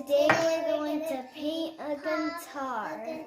Today we're going to paint a guitar.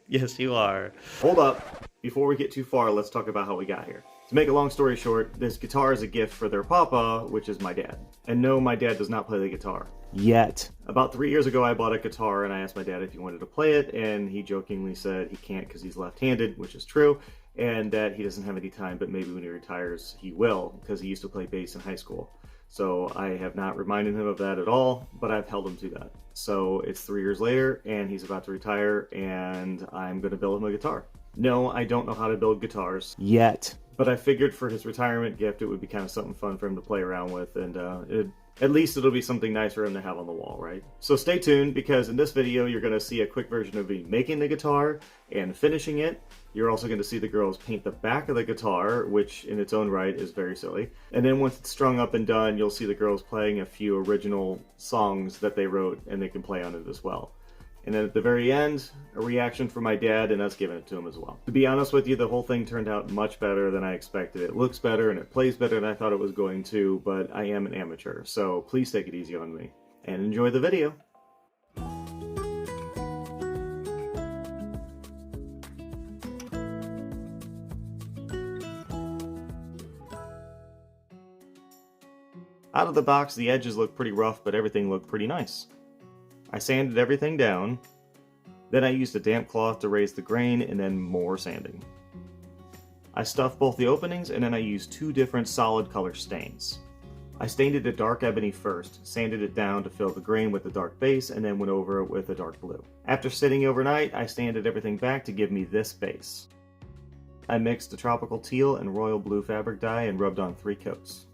Yes, you are. Hold up. Before we get too far, let's talk about how we got here. To make a long story short, this guitar is a gift for their papa, which is my dad. And no, my dad does not play the guitar. Yet. About 3 years ago, I bought a guitar and I asked my dad if he wanted to play it, and he jokingly said he can't because he's left-handed, which is true, and that he doesn't have any time, but maybe when he retires, he will, because he used to play bass in high school. So I have not reminded him of that at all, but I've held him to that. So it's 3 years later, and he's about to retire, and I'm going to build him a guitar. No, I don't know how to build guitars. Yet. But I figured for his retirement gift, it would be kind of something fun for him to play around with, and at least it'll be something nice for him to have on the wall, right? So stay tuned, because in this video, you're going to see a quick version of me making the guitar and finishing it. You're also going to see the girls paint the back of the guitar, which in its own right is very silly. And then once it's strung up and done, you'll see the girls playing a few original songs that they wrote, and they can play on it as well. And then at the very end, a reaction from my dad and us giving it to him as well. To be honest with you, the whole thing turned out much better than I expected. It looks better and it plays better than I thought it was going to, but I am an amateur, so please take it easy on me. And enjoy the video. Out of the box, the edges look pretty rough, but everything looked pretty nice. I sanded everything down, then I used a damp cloth to raise the grain, and then more sanding. I stuffed both the openings, and then I used two different solid color stains. I stained it a dark ebony first, sanded it down to fill the grain with the dark base, and then went over it with a dark blue. After sitting overnight, I sanded everything back to give me this base. I mixed the tropical teal and royal blue fabric dye and rubbed on 3 coats.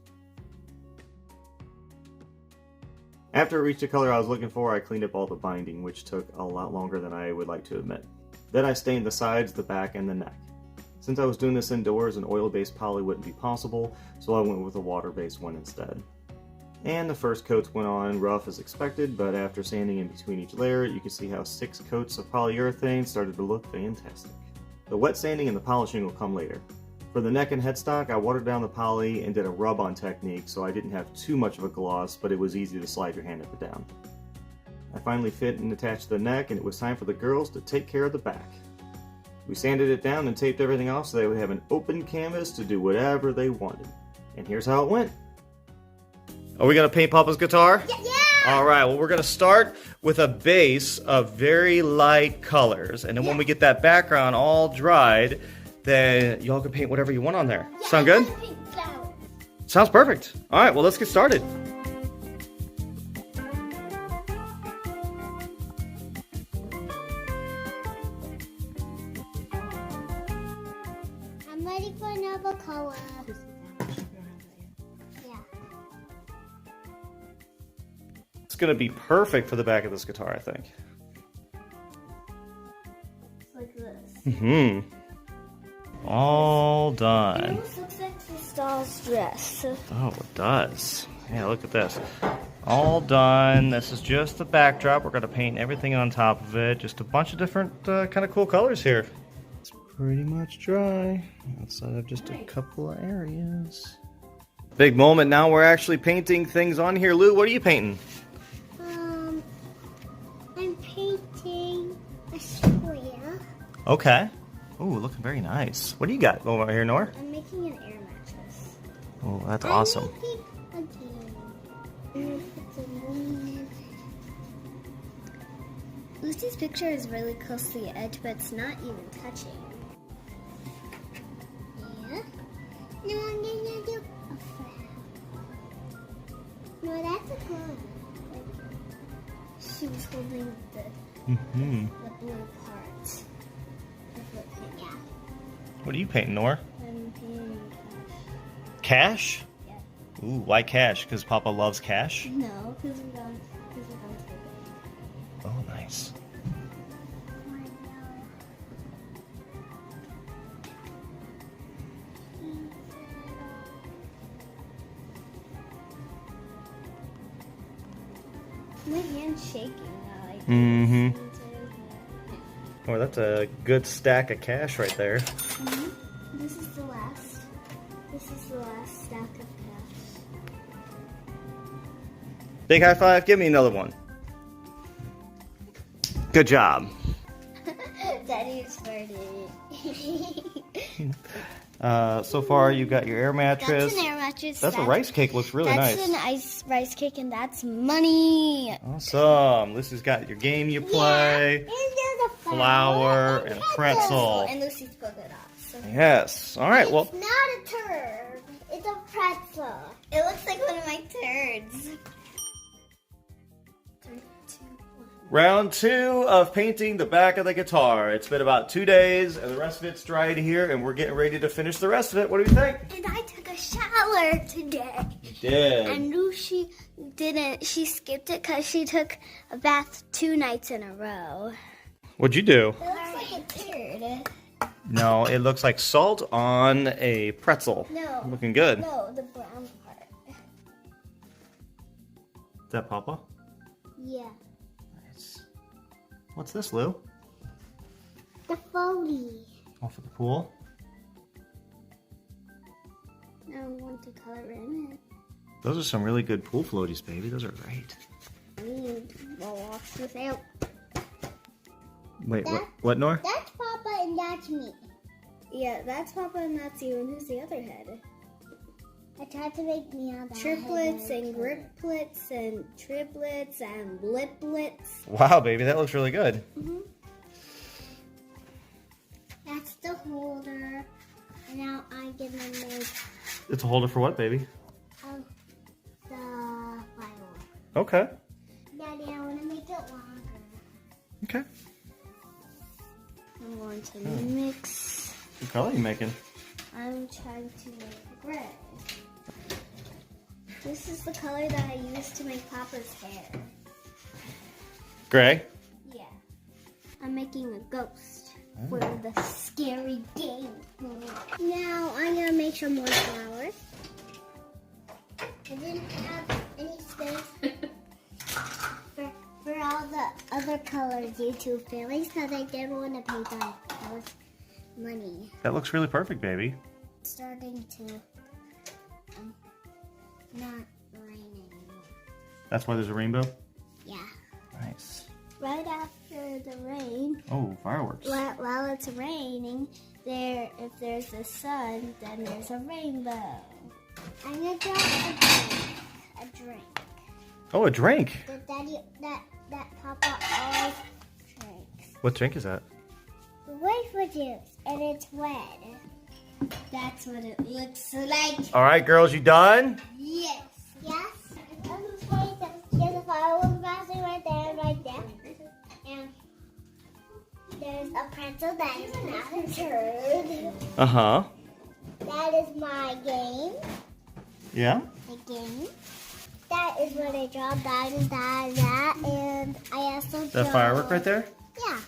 After it reached the color I was looking for, I cleaned up all the binding, which took a lot longer than I would like to admit. Then I stained the sides, the back, and the neck. Since I was doing this indoors, an oil-based poly wouldn't be possible, so I went with a water-based one instead. And the first coats went on rough as expected, but after sanding in between each layer, you can see how 6 coats of polyurethane started to look fantastic. The wet sanding and the polishing will come later. For the neck and headstock, I watered down the poly and did a rub-on technique so I didn't have too much of a gloss, but it was easy to slide your hand up and down. I finally fit and attached the neck, and it was time for the girls to take care of the back. We sanded it down and taped everything off so they would have an open canvas to do whatever they wanted. And here's how it went. Are we going to paint Papa's guitar? Yeah! Alright, well we're going to start with a base of very light colors, and then when we get that background all dried, then y'all can paint whatever you want on there. Yeah, sound good? Sounds perfect. All right, well, let's get started. I'm ready for another color. Yeah. It's going to be perfect for the back of this guitar, I think. Like this. Mm-hmm. All done. It almost looks like Crystal's dress. Oh, it does. Yeah, look at this. All done. This is just the backdrop. We're going to paint everything on top of it. Just a bunch of different kind of cool colors here. It's pretty much dry outside of just a couple of areas. Big moment. Now we're actually painting things on here. Lou, what are you painting? I'm painting a square. Okay. Ooh, looking very nice. What do you got over here, Nora? I'm making an air mattress. Oh, that's awesome. I'm making Lucy's picture is really close to the edge, but it's not even touching. Yeah. No, I'm gonna do a flag. No, that's a good. She was holding the blue part. Yeah. What are you painting, Nora? I'm painting Cash? Yeah. Ooh, why cash? Because Papa loves cash? No, because we're going to the bank. Oh, nice. My hand's shaking now. Mm-hmm. Oh, that's a good stack of cash right there. This is the last. This is the last stack of cash. Big high five. Give me another one. Good job. Daddy's farting. So far, you got your air mattress. That's an air mattress. That's a rice cake. Looks really nice. That's an rice cake, and that's money. Awesome. This has got your game you play. Yeah. And there's a flour and pretzel. And Lucy's pulled it off. So. Yes. All right. Well. It's not a turd. It's a pretzel. It looks like one of my turds. 3, 2, 1. Round 2 of painting the back of the guitar. It's been about 2 days, and the rest of it's dried here, and we're getting ready to finish the rest of it. What do you think? And I took a shower today. You did. And Lucy didn't. She skipped it because she took a bath 2 nights in a row. What'd you do? It looks like a turd. No, it looks like salt on a pretzel. No. Looking good. No, the brown part. Is that Papa? Yeah. Nice. What's this, Lou? The Foley. Oh, for the pool? I want to color in it. Those are some really good pool floaties, baby. Those are great. I need to wash this out. Wait, what, Nor? That's Papa and that's me. Yeah, that's Papa and that's you. And who's the other head? I tried to make me on that triplets and griplets and triplets and bliplets. Wow, baby, that looks really good. That's the holder. And now I'm gonna make It's a holder for what, baby? the firework. Okay. Daddy, I want to make it longer. Okay. I'm going to mix. What color are you making? I'm trying to make gray. This is the color that I used to make Papa's hair. Gray? Yeah. I'm making a ghost for the scary game. Now I'm going to make some more flowers. I didn't have any space for all the other colors YouTube feelings because I didn't want to pay that money. That looks really perfect, baby. It's starting to not rain anymore. That's why there's a rainbow? Yeah. Nice. Right after the rain, Oh, fireworks. while it's raining, if there's the sun, then there's a rainbow. I'm gonna draw a drink. Oh, a drink. That Papa always drinks. What drink is that? Wafer juice, and it's red. That's what it looks like. All right, girls, you done? Yes. Yes. There's a fireworks basket right there, right there. And there's a pretzel that is not a turd. Uh-huh. That is my game. Yeah? The game. That is what I draw. That is that. And I also draw... That firework right there? Yeah.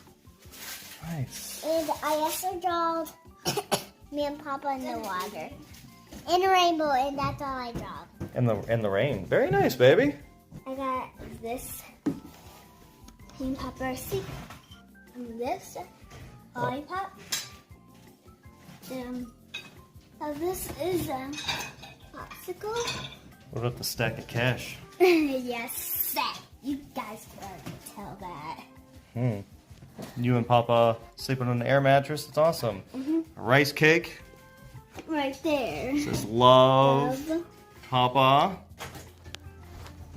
Nice. And I also draw me and Papa in the water. And a rainbow, and that's all I draw. And the rain. Very nice, baby. I got this. Me and Papa are secret. And this lollipop. This is a popsicle. What about the stack of cash? Yes, you guys can already tell that. You and Papa sleeping on an air mattress. That's awesome. A rice cake. Right there. Says love. Papa.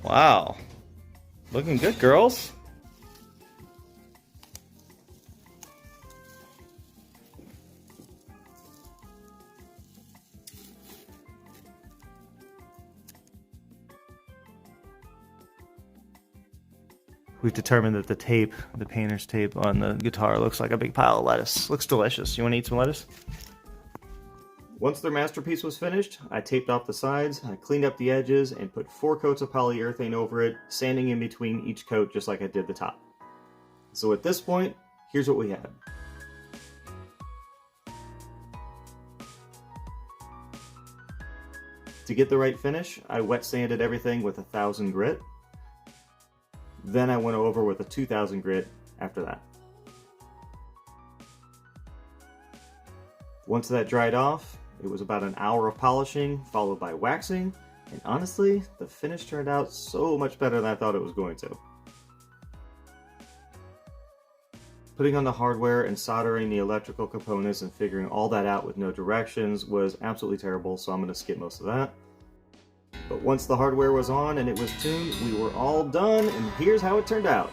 Wow. Looking good, girls. We've determined that the tape, the painter's tape on the guitar looks like a big pile of lettuce. Looks delicious. You want to eat some lettuce? Once their masterpiece was finished, I taped off the sides, I cleaned up the edges, and put 4 coats of polyurethane over it, sanding in between each coat just like I did the top. So at this point, here's what we had. To get the right finish, I wet sanded everything with 1000 grit. Then I went over with a 2000 grit after that. Once that dried off, it was about an hour of polishing, followed by waxing, And honestly, the finish turned out so much better than I thought it was going to. Putting on the hardware and soldering the electrical components and figuring all that out with no directions was absolutely terrible, so I'm going to skip most of that. But once the hardware was on and it was tuned, we were all done, and here's how it turned out.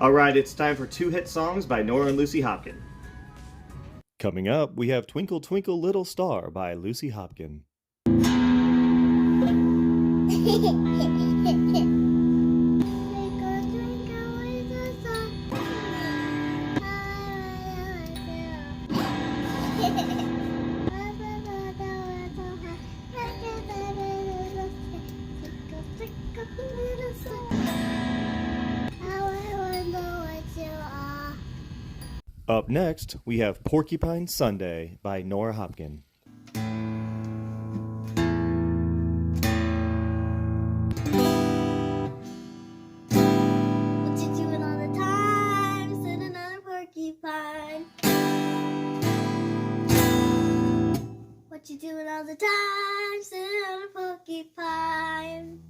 Alright, it's time for 2 hit songs by Nora and Lucy Hopkin. Coming up, we have Twinkle Twinkle Little Star by Lucy Hopkin. Up next, we have Porcupine Sunday by Nora Hopkin. What you doing all the time? Sitting on a porcupine. What you doing all the time? Sitting on a porcupine.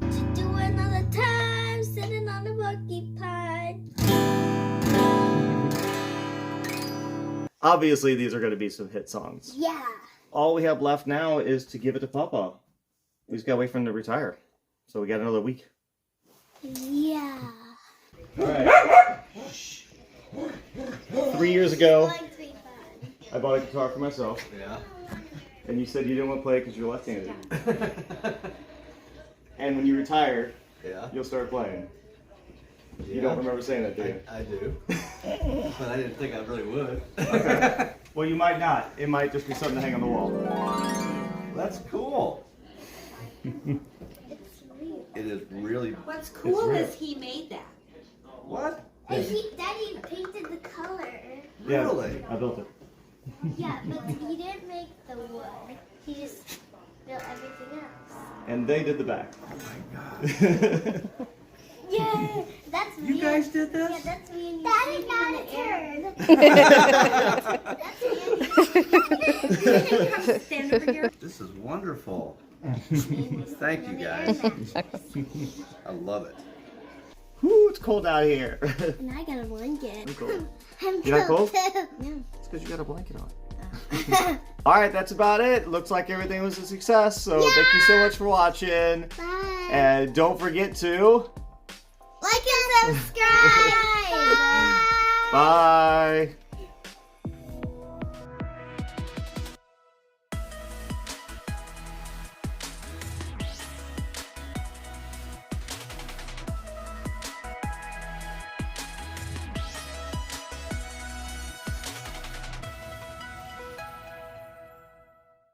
What you doing all the time? Sitting on a porcupine. Obviously, these are going to be some hit songs. Yeah. All we have left now is to give it to Papa. We just got to wait for him to retire. So we got another week. Yeah. Alright. 3 years ago, Going to be fun. I bought a guitar for myself. Yeah. And you said you didn't want to play it because you're left-handed. And when you retire, Yeah. you'll start playing. You Yeah. don't remember saying that, do you? I do. But I didn't think I really would. Okay. Well, you might not. It might just be something to hang on the wall. That's cool. It's real. It is really. What's cool real. is he made that. What? And Daddy painted the color. Yeah, Really? I built it. Yeah, but he didn't make the wood. He just built everything else. And they did the back. Oh my god. Yeah, that's me. You guys did this? Yeah, that's me and you. Daddy's not a turd. That's me. Come stand over here. This is wonderful. Thank you guys. I love it. Whew, it's cold out here. And I got a blanket. I'm cold. I'm You're not cold? too. Yeah, it's because you got a blanket on. Alright, that's about it. Looks like everything was a success. So thank you so much for watching. Bye. And don't forget to... Like and subscribe. Bye. Bye.